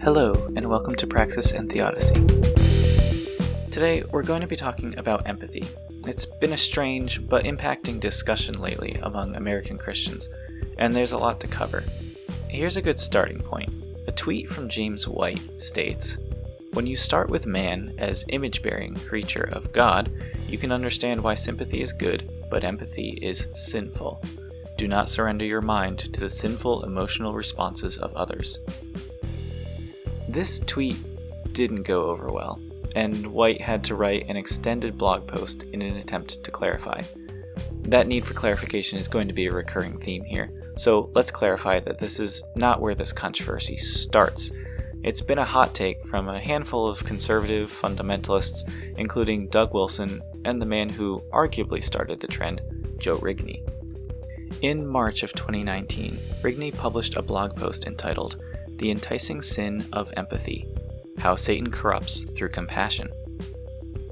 Hello, and welcome to Praxis and Theodicy. Today, we're going to be talking about empathy. It's been a strange but impacting discussion lately among American Christians, and there's a lot to cover. Here's a good starting point. A tweet from James White states, "When you start with man as image-bearing creature of God, you can understand why sympathy is good, but empathy is sinful. Do not surrender your mind to the sinful emotional responses of others." This tweet didn't go over well, and White had to write an extended blog post in an attempt to clarify. That need for clarification is going to be a recurring theme here, so let's clarify that this is not where this controversy starts. It's been a hot take from a handful of conservative fundamentalists, including Doug Wilson and the man who arguably started the trend, Joe Rigney. In March of 2019, Rigney published a blog post entitled, "The Enticing Sin of Empathy: How Satan Corrupts Through Compassion."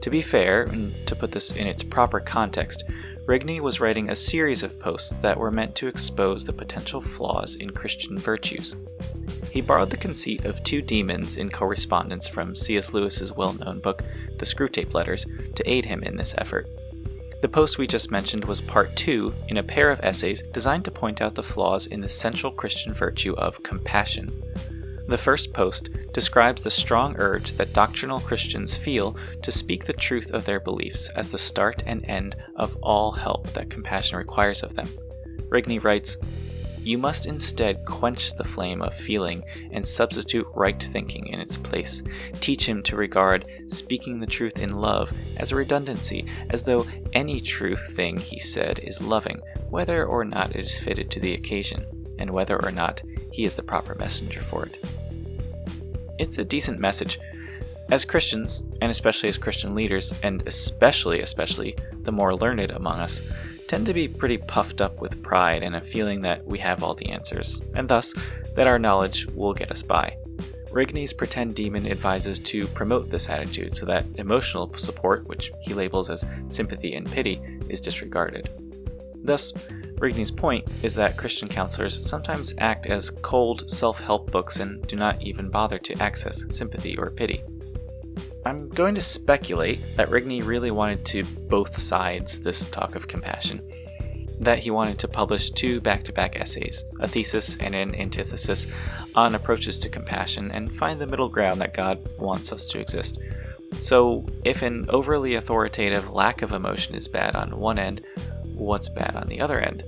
To be fair, and to put this in its proper context, Rigney was writing a series of posts that were meant to expose the potential flaws in Christian virtues. He borrowed the conceit of two demons in correspondence from C.S. Lewis's well-known book, The Screwtape Letters, to aid him in this effort. The post we just mentioned was part 2 in a pair of essays designed to point out the flaws in the central Christian virtue of compassion. The first post describes the strong urge that doctrinal Christians feel to speak the truth of their beliefs as the start and end of all help that compassion requires of them. Rigney writes, "You must instead quench the flame of feeling and substitute right thinking in its place. Teach him to regard speaking the truth in love as a redundancy, as though any true thing he said is loving, whether or not it is fitted to the occasion, and whether or not he is the proper messenger for it." It's a decent message. As Christians, and especially as Christian leaders, and especially the more learned among us, tend to be pretty puffed up with pride and a feeling that we have all the answers, and thus that our knowledge will get us by. Rigney's pretend demon advises to promote this attitude so that emotional support, which he labels as sympathy and pity, is disregarded. Thus, Rigney's point is that Christian counselors sometimes act as cold self-help books and do not even bother to access sympathy or pity. I'm going to speculate that Rigney really wanted to both sides this talk of compassion, that he wanted to publish 2 back-to-back essays, a thesis and an antithesis, on approaches to compassion and find the middle ground that God wants us to exist. So, if an overly authoritative lack of emotion is bad on one end, what's bad on the other end?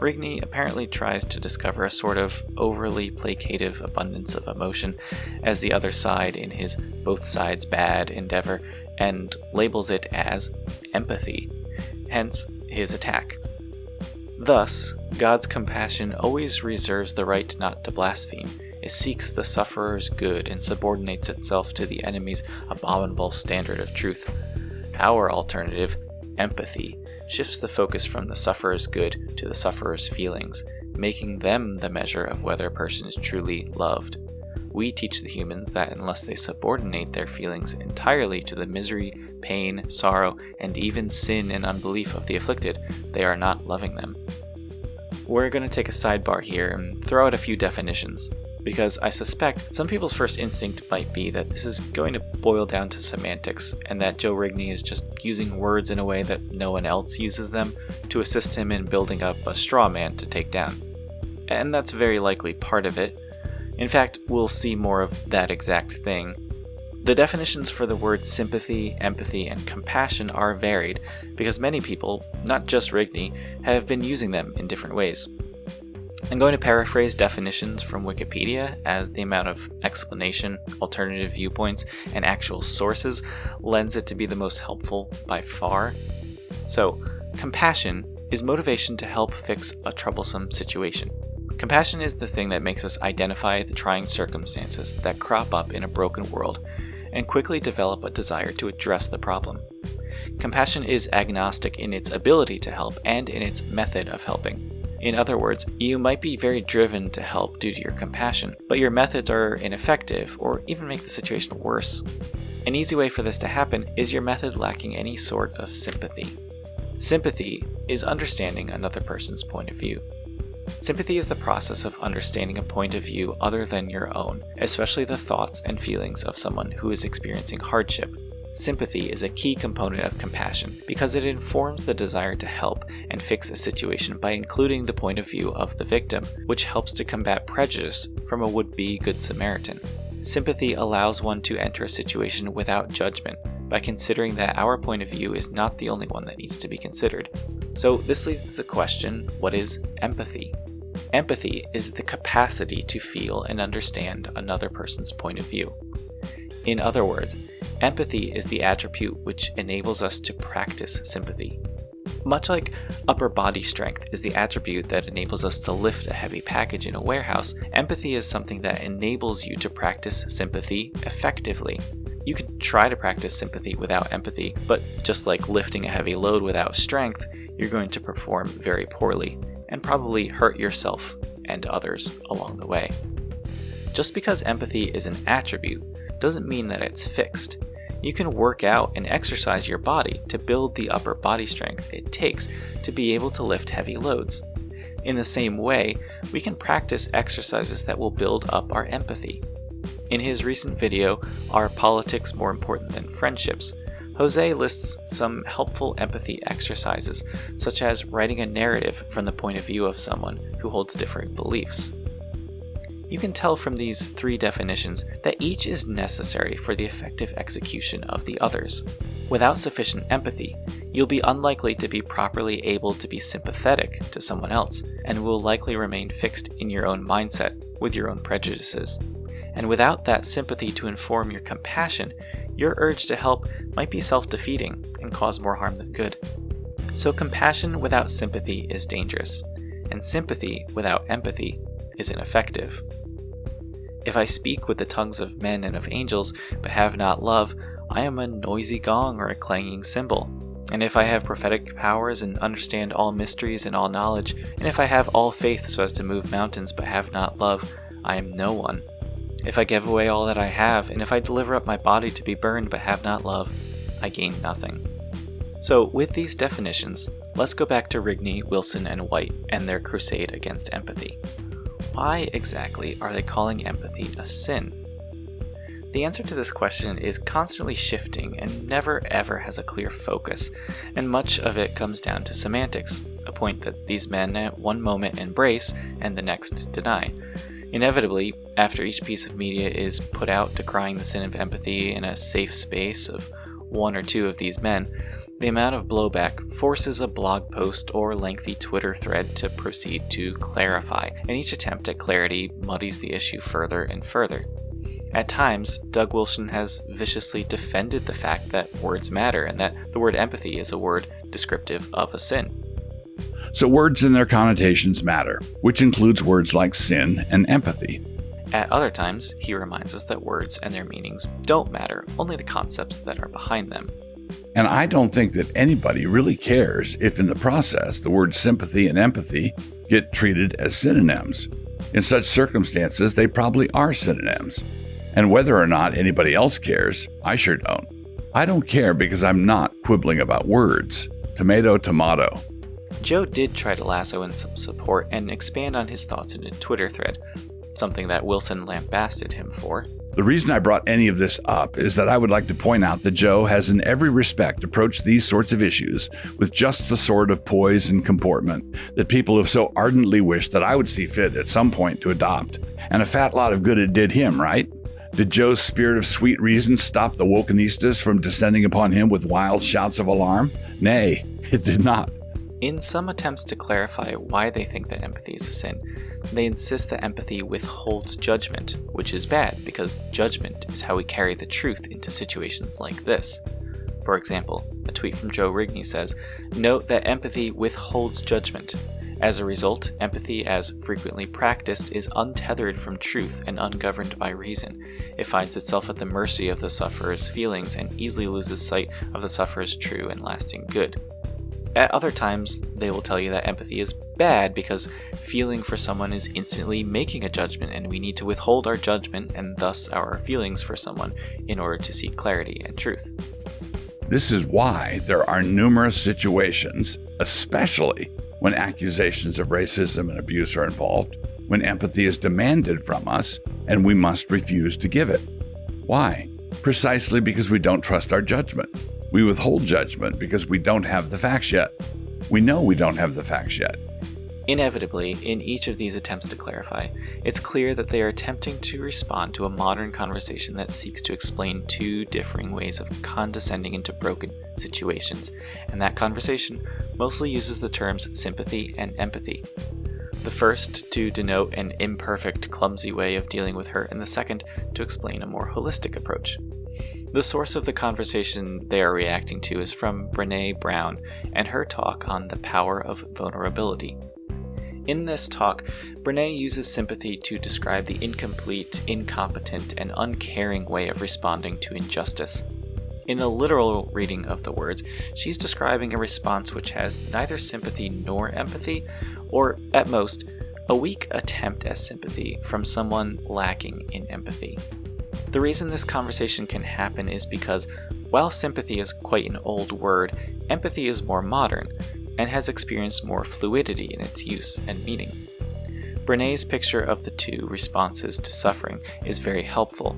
Rigney apparently tries to discover a sort of overly placative abundance of emotion as the other side in his both sides bad endeavor, and labels it as empathy, hence his attack. Thus, God's compassion always reserves the right not to blaspheme. It seeks the sufferer's good and subordinates itself to the enemy's abominable standard of truth. Our alternative, empathy, shifts the focus from the sufferer's good to the sufferer's feelings, making them the measure of whether a person is truly loved. We teach the humans that unless they subordinate their feelings entirely to the misery, pain, sorrow, and even sin and unbelief of the afflicted, they are not loving them. We're going to take a sidebar here and throw out a few definitions, because I suspect some people's first instinct might be that this is going to boil down to semantics, and that Joe Rigney is just using words in a way that no one else uses them to assist him in building up a straw man to take down. And that's very likely part of it. In fact, we'll see more of that exact thing. The definitions for the words sympathy, empathy, and compassion are varied, because many people, not just Rigney, have been using them in different ways. I'm going to paraphrase definitions from Wikipedia, as the amount of explanation, alternative viewpoints, and actual sources lends it to be the most helpful by far. So, compassion is motivation to help fix a troublesome situation. Compassion is the thing that makes us identify the trying circumstances that crop up in a broken world and quickly develop a desire to address the problem. Compassion is agnostic in its ability to help and in its method of helping. In other words, you might be very driven to help due to your compassion, but your methods are ineffective or even make the situation worse. An easy way for this to happen is your method lacking any sort of sympathy. Sympathy is understanding another person's point of view. Sympathy is the process of understanding a point of view other than your own, especially the thoughts and feelings of someone who is experiencing hardship. Sympathy is a key component of compassion because it informs the desire to help and fix a situation by including the point of view of the victim, which helps to combat prejudice from a would-be Good Samaritan. Sympathy allows one to enter a situation without judgment by considering that our point of view is not the only one that needs to be considered. So this leads to the question, what is empathy? Empathy is the capacity to feel and understand another person's point of view. In other words, empathy is the attribute which enables us to practice sympathy. Much like upper body strength is the attribute that enables us to lift a heavy package in a warehouse, empathy is something that enables you to practice sympathy effectively. You can try to practice sympathy without empathy, but just like lifting a heavy load without strength, you're going to perform very poorly and probably hurt yourself and others along the way. Just because empathy is an attribute doesn't mean that it's fixed. You can work out and exercise your body to build the upper body strength it takes to be able to lift heavy loads. In the same way, we can practice exercises that will build up our empathy. In his recent video, Are Politics More Important Than Friendships?, Jose lists some helpful empathy exercises, such as writing a narrative from the point of view of someone who holds different beliefs. You can tell from these 3 definitions that each is necessary for the effective execution of the others. Without sufficient empathy, you'll be unlikely to be properly able to be sympathetic to someone else, and will likely remain fixed in your own mindset with your own prejudices. And without that sympathy to inform your compassion, your urge to help might be self-defeating and cause more harm than good. So compassion without sympathy is dangerous, and sympathy without empathy is ineffective. If I speak with the tongues of men and of angels, but have not love, I am a noisy gong or a clanging cymbal. And if I have prophetic powers and understand all mysteries and all knowledge, and if I have all faith so as to move mountains, but have not love, I am no one. If I give away all that I have, and if I deliver up my body to be burned, but have not love, I gain nothing. So with these definitions, let's go back to Rigney, Wilson, and White and their crusade against empathy. Why exactly are they calling empathy a sin? The answer to this question is constantly shifting and never ever has a clear focus, and much of it comes down to semantics, a point that these men at one moment embrace and the next deny. Inevitably, after each piece of media is put out decrying the sin of empathy in a safe space of 1 or 2 of these men, the amount of blowback forces a blog post or lengthy Twitter thread to proceed to clarify, and each attempt at clarity muddies the issue further and further. At times, Doug Wilson has viciously defended the fact that words matter and that the word empathy is a word descriptive of a sin. So words and their connotations matter, which includes words like sin and empathy. At other times, he reminds us that words and their meanings don't matter, only the concepts that are behind them. And I don't think that anybody really cares if in the process the words sympathy and empathy get treated as synonyms. In such circumstances, they probably are synonyms. And whether or not anybody else cares, I sure don't. I don't care because I'm not quibbling about words. Tomato, tomato. Joe did try to lasso in some support and expand on his thoughts in a Twitter thread, something that Wilson lambasted him for. The reason I brought any of this up is that I would like to point out that Joe has in every respect approached these sorts of issues with just the sort of poise and comportment that people have so ardently wished that I would see fit at some point to adopt. And a fat lot of good it did him, right? Did Joe's spirit of sweet reason stop the wokenistas from descending upon him with wild shouts of alarm? Nay, it did not. In some attempts to clarify why they think that empathy is a sin, they insist that empathy withholds judgment, which is bad because judgment is how we carry the truth into situations like this. For example, a tweet from Joe Rigney says, "Note that empathy withholds judgment. As a result, empathy as frequently practiced is untethered from truth and ungoverned by reason. It finds itself at the mercy of the sufferer's feelings and easily loses sight of the sufferer's true and lasting good." At other times, they will tell you that empathy is bad because feeling for someone is instantly making a judgment and we need to withhold our judgment and thus our feelings for someone in order to seek clarity and truth. This is why there are numerous situations, especially when accusations of racism and abuse are involved, when empathy is demanded from us and we must refuse to give it. Why? Precisely because we don't trust our judgment. We withhold judgment because we don't have the facts yet. We know we don't have the facts yet. Inevitably, in each of these attempts to clarify, it's clear that they are attempting to respond to a modern conversation that seeks to explain two differing ways of condescending into broken situations, and that conversation mostly uses the terms sympathy and empathy. The first to denote an imperfect, clumsy way of dealing with hurt, and the second to explain a more holistic approach. The source of the conversation they are reacting to is from Brené Brown and her talk on the power of vulnerability. In this talk, Brené uses sympathy to describe the incomplete, incompetent, and uncaring way of responding to injustice. In a literal reading of the words, she's describing a response which has neither sympathy nor empathy, or, at most, a weak attempt at sympathy from someone lacking in empathy. The reason this conversation can happen is because, while sympathy is quite an old word, empathy is more modern, and has experienced more fluidity in its use and meaning. Brené's picture of the two responses to suffering is very helpful.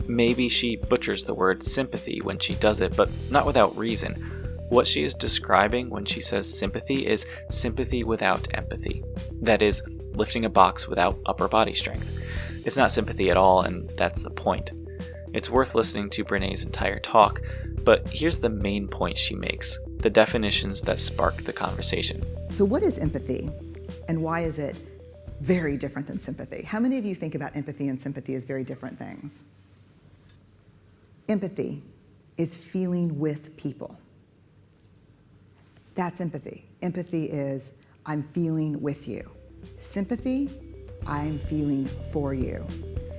Maybe she butchers the word sympathy when she does it, but not without reason. What she is describing when she says sympathy is sympathy without empathy. That is, lifting a box without upper body strength. It's not sympathy at all, and that's the point. It's worth listening to Brené's entire talk, but here's the main point she makes, the definitions that spark the conversation. So what is empathy, and why is it very different than sympathy? How many of you think about empathy and sympathy as very different things? Empathy is feeling with people. That's empathy. Empathy is, I'm feeling with you. Sympathy, I'm feeling for you.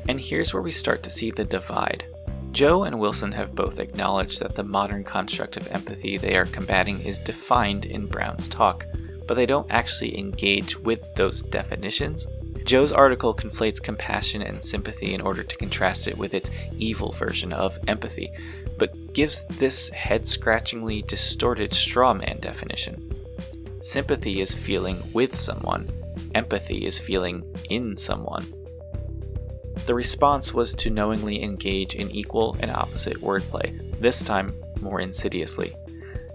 And here's where we start to see the divide. Joe and Wilson have both acknowledged that the modern construct of empathy they are combating is defined in Brown's talk, but they don't actually engage with those definitions. Joe's article conflates compassion and sympathy in order to contrast it with its evil version of empathy, but gives this head-scratchingly distorted straw man definition. Sympathy is feeling with someone. Empathy is feeling in someone. The response was to knowingly engage in equal and opposite wordplay, this time more insidiously.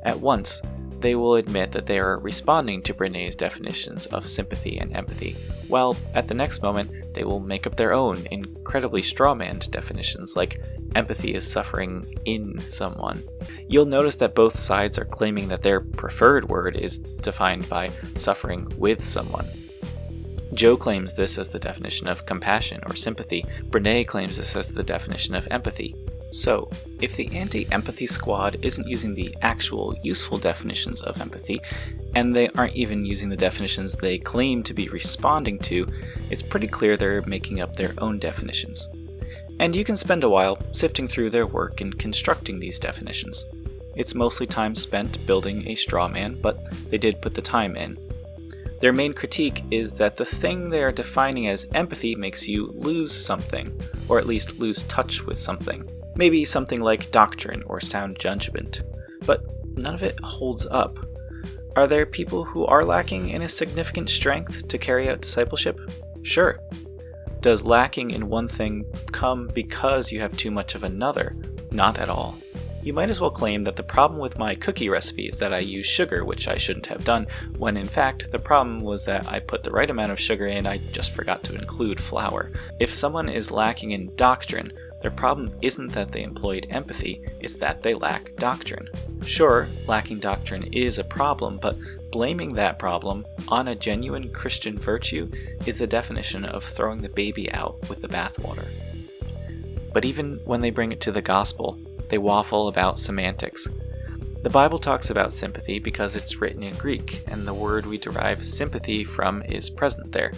At once, they will admit that they are responding to Brené's definitions of sympathy and empathy, while at the next moment, they will make up their own incredibly strawmanned definitions like empathy is suffering in someone. You'll notice that both sides are claiming that their preferred word is defined by suffering with someone. Joe claims this as the definition of compassion or sympathy. Brené claims this as the definition of empathy. So, if the anti-empathy squad isn't using the actual useful definitions of empathy, and they aren't even using the definitions they claim to be responding to, it's pretty clear they're making up their own definitions. And you can spend a while sifting through their work and constructing these definitions. It's mostly time spent building a straw man, but they did put the time in. Their main critique is that the thing they are defining as empathy makes you lose something, or at least lose touch with something. Maybe something like doctrine or sound judgment. But none of it holds up. Are there people who are lacking in a significant strength to carry out discipleship? Sure. Does lacking in one thing come because you have too much of another? Not at all. You might as well claim that the problem with my cookie recipe is that I use sugar, which I shouldn't have done, when in fact the problem was that I put the right amount of sugar in, I just forgot to include flour. If someone is lacking in doctrine, their problem isn't that they employed empathy, it's that they lack doctrine. Sure, lacking doctrine is a problem, but blaming that problem on a genuine Christian virtue is the definition of throwing the baby out with the bathwater. But even when they bring it to the gospel, they waffle about semantics. The Bible talks about sympathy because it's written in Greek, and the word we derive sympathy from is present there.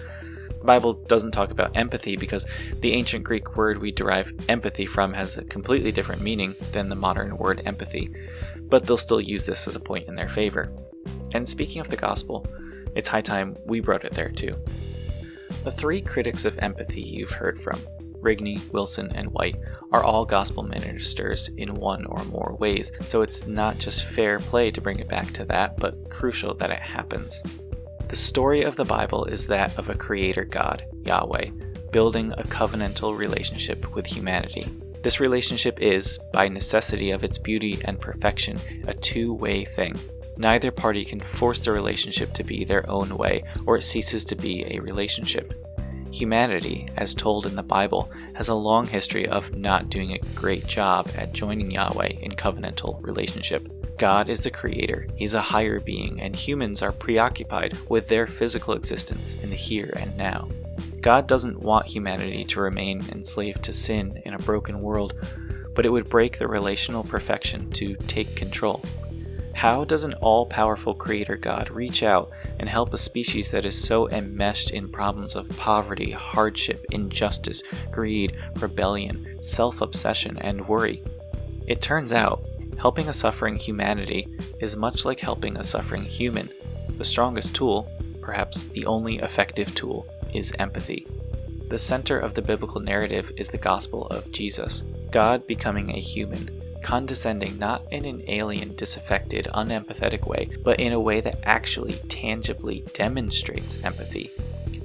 The Bible doesn't talk about empathy because the ancient Greek word we derive empathy from has a completely different meaning than the modern word empathy, but they'll still use this as a point in their favor. And speaking of the gospel, it's high time we brought it there too. The three critics of empathy you've heard from, Rigney, Wilson, and White, are all gospel ministers in one or more ways, so it's not just fair play to bring it back to that, but crucial that it happens. The story of the Bible is that of a creator God, Yahweh, building a covenantal relationship with humanity. This relationship is, by necessity of its beauty and perfection, a two-way thing. Neither party can force the relationship to be their own way, or it ceases to be a relationship. Humanity, as told in the Bible, has a long history of not doing a great job at joining Yahweh in covenantal relationship. God is the creator, he's a higher being, and humans are preoccupied with their physical existence in the here and now. God doesn't want humanity to remain enslaved to sin in a broken world, but it would break the relational perfection to take control. How does an all-powerful creator God reach out and help a species that is so enmeshed in problems of poverty, hardship, injustice, greed, rebellion, self-obsession, and worry? It turns out, helping a suffering humanity is much like helping a suffering human. The strongest tool, perhaps the only effective tool, is empathy. The center of the biblical narrative is the gospel of Jesus, God becoming a human, condescending not in an alien, disaffected, unempathetic way, but in a way that actually, tangibly demonstrates empathy.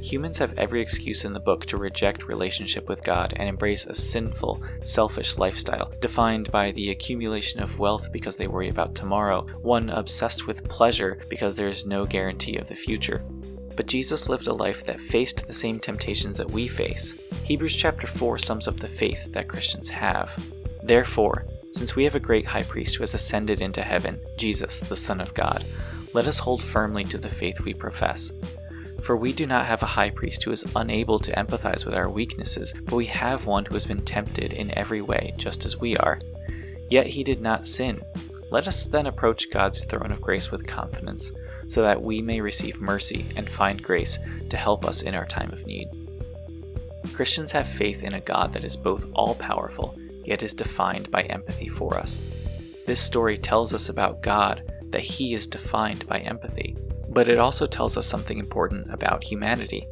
Humans have every excuse in the book to reject relationship with God and embrace a sinful, selfish lifestyle, defined by the accumulation of wealth because they worry about tomorrow, one obsessed with pleasure because there is no guarantee of the future. But Jesus lived a life that faced the same temptations that we face. Hebrews chapter 4 sums up the faith that Christians have. Therefore, since we have a great high priest who has ascended into heaven, Jesus, the Son of God, let us hold firmly to the faith we profess. For we do not have a high priest who is unable to empathize with our weaknesses, but we have one who has been tempted in every way, just as we are. Yet he did not sin. Let us then approach God's throne of grace with confidence, so that we may receive mercy and find grace to help us in our time of need. Christians have faith in a God that is both all-powerful, yet is defined by empathy for us. This story tells us about God, that he is defined by empathy. But it also tells us something important about humanity.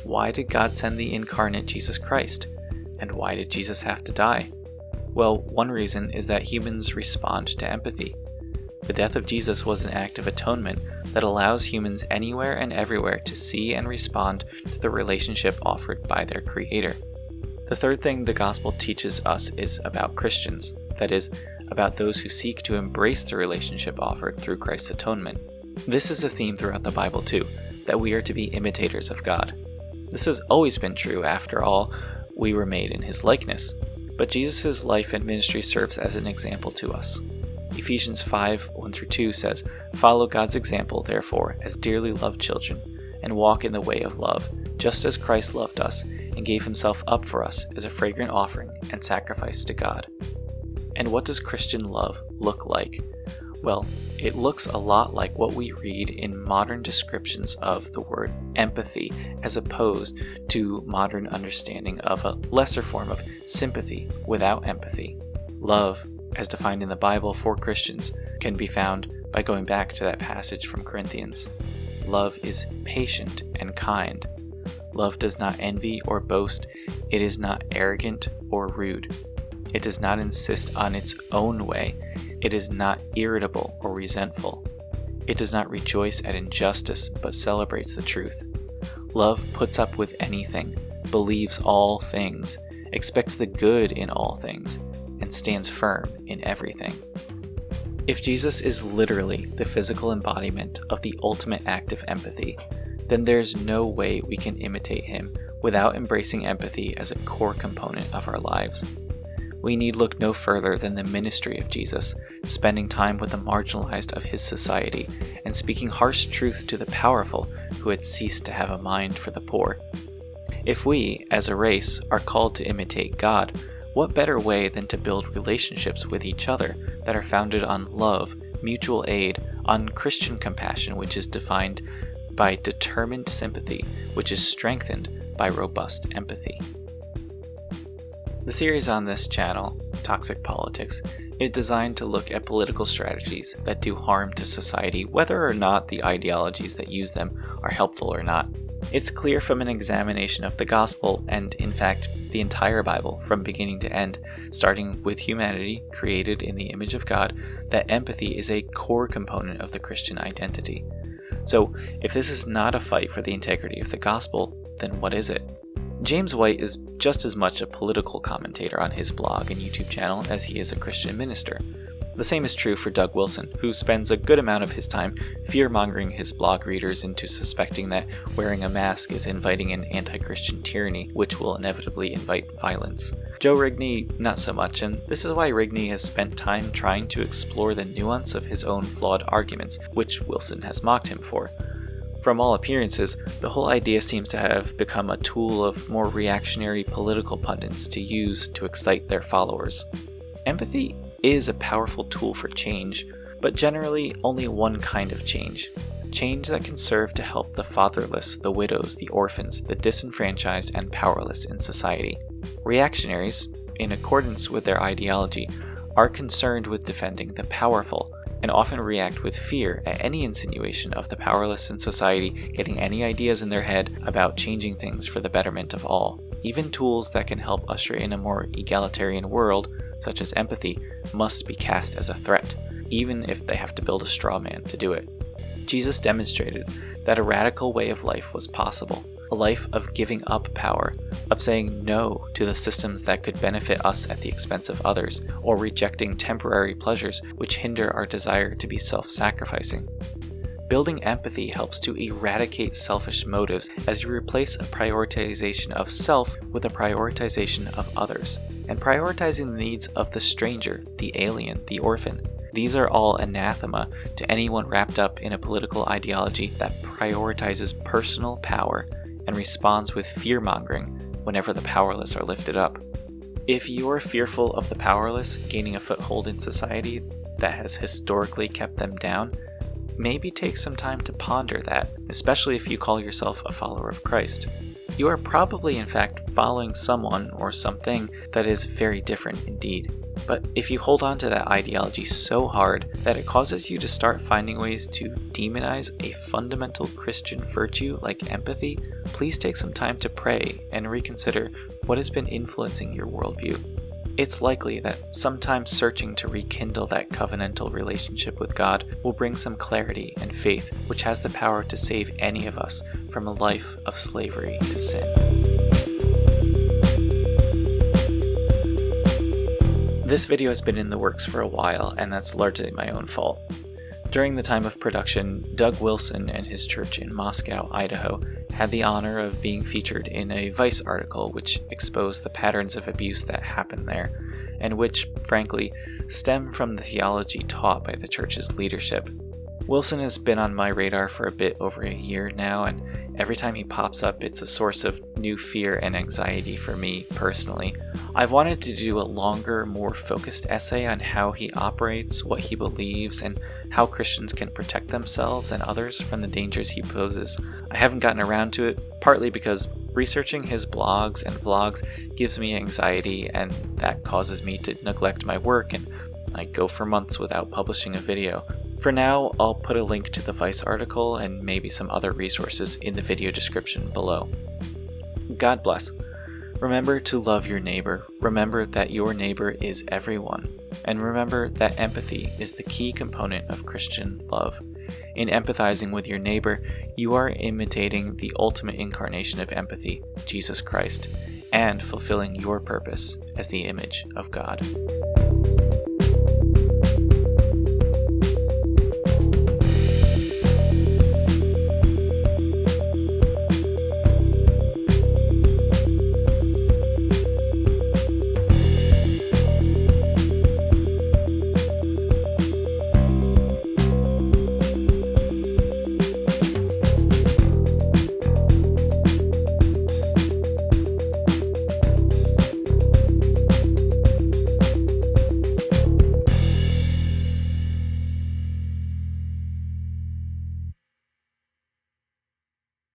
Why did God send the incarnate Jesus Christ? And why did Jesus have to die? Well, one reason is that humans respond to empathy. The death of Jesus was an act of atonement that allows humans anywhere and everywhere to see and respond to the relationship offered by their Creator. The third thing the gospel teaches us is about Christians, that is, about those who seek to embrace the relationship offered through Christ's atonement. This is a theme throughout the Bible too, that we are to be imitators of God. This has always been true, after all, we were made in his likeness. But Jesus' life and ministry serves as an example to us. Ephesians 5:1-2 says, "Follow God's example, therefore, as dearly loved children, and walk in the way of love, just as Christ loved us, and gave himself up for us as a fragrant offering and sacrifice to God." And what does Christian love look like? Well, it looks a lot like what we read in modern descriptions of the word empathy, as opposed to modern understanding of a lesser form of sympathy without empathy. Love, as defined in the Bible for Christians, can be found by going back to that passage from Corinthians. Love is patient and kind. Love does not envy or boast. It is not arrogant or rude. It does not insist on its own way. It is not irritable or resentful. It does not rejoice at injustice, but celebrates the truth. Love puts up with anything, believes all things, expects the good in all things, and stands firm in everything. If Jesus is literally the physical embodiment of the ultimate act of empathy, then there's no way we can imitate him without embracing empathy as a core component of our lives. We need look no further than the ministry of Jesus, spending time with the marginalized of his society, and speaking harsh truth to the powerful who had ceased to have a mind for the poor. If we, as a race, are called to imitate God, what better way than to build relationships with each other that are founded on love, mutual aid, on Christian compassion, which is defined by determined sympathy, which is strengthened by robust empathy. The series on this channel, Toxic Politics, is designed to look at political strategies that do harm to society, whether or not the ideologies that use them are helpful or not. It's clear from an examination of the gospel, and in fact, the entire Bible from beginning to end, starting with humanity created in the image of God, that empathy is a core component of the Christian identity. So if this is not a fight for the integrity of the gospel, then what is it? James White is just as much a political commentator on his blog and YouTube channel as he is a Christian minister. The same is true for Doug Wilson, who spends a good amount of his time fear-mongering his blog readers into suspecting that wearing a mask is inviting an anti-Christian tyranny, which will inevitably invite violence. Joe Rigney, not so much, and this is why Rigney has spent time trying to explore the nuance of his own flawed arguments, which Wilson has mocked him for. From all appearances, the whole idea seems to have become a tool of more reactionary political pundits to use to excite their followers. Empathy is a powerful tool for change, but generally only one kind of change. Change that can serve to help the fatherless, the widows, the orphans, the disenfranchised, and powerless in society. Reactionaries, in accordance with their ideology, are concerned with defending the powerful, and often react with fear at any insinuation of the powerless in society getting any ideas in their head about changing things for the betterment of all. Even tools that can help usher in a more egalitarian world, such as empathy, must be cast as a threat, even if they have to build a straw man to do it. Jesus demonstrated that a radical way of life was possible, a life of giving up power, of saying no to the systems that could benefit us at the expense of others, or rejecting temporary pleasures which hinder our desire to be self-sacrificing. Building empathy helps to eradicate selfish motives as you replace a prioritization of self with a prioritization of others, and prioritizing the needs of the stranger, the alien, the orphan. These are all anathema to anyone wrapped up in a political ideology that prioritizes personal power and responds with fear-mongering whenever the powerless are lifted up. If you're fearful of the powerless gaining a foothold in society that has historically kept them down, maybe take some time to ponder that, especially if you call yourself a follower of Christ. You are probably in fact following someone or something that is very different indeed. But if you hold on to that ideology so hard that it causes you to start finding ways to demonize a fundamental Christian virtue like empathy, please take some time to pray and reconsider what has been influencing your worldview. It's likely that sometimes searching to rekindle that covenantal relationship with God will bring some clarity and faith, which has the power to save any of us from a life of slavery to sin. This video has been in the works for a while, and that's largely my own fault. During the time of production, Doug Wilson and his church in Moscow, Idaho, had the honor of being featured in a Vice article which exposed the patterns of abuse that happened there, and which, frankly, stem from the theology taught by the church's leadership. Wilson has been on my radar for a bit over a year now, and every time he pops up, it's a source of new fear and anxiety for me personally. I've wanted to do a longer, more focused essay on how he operates, what he believes, and how Christians can protect themselves and others from the dangers he poses. I haven't gotten around to it, partly because researching his blogs and vlogs gives me anxiety, and that causes me to neglect my work, and I go for months without publishing a video. For now, I'll put a link to the Vice article and maybe some other resources in the video description below. God bless. Remember to love your neighbor. Remember that your neighbor is everyone. And remember that empathy is the key component of Christian love. In empathizing with your neighbor, you are imitating the ultimate incarnation of empathy, Jesus Christ, and fulfilling your purpose as the image of God.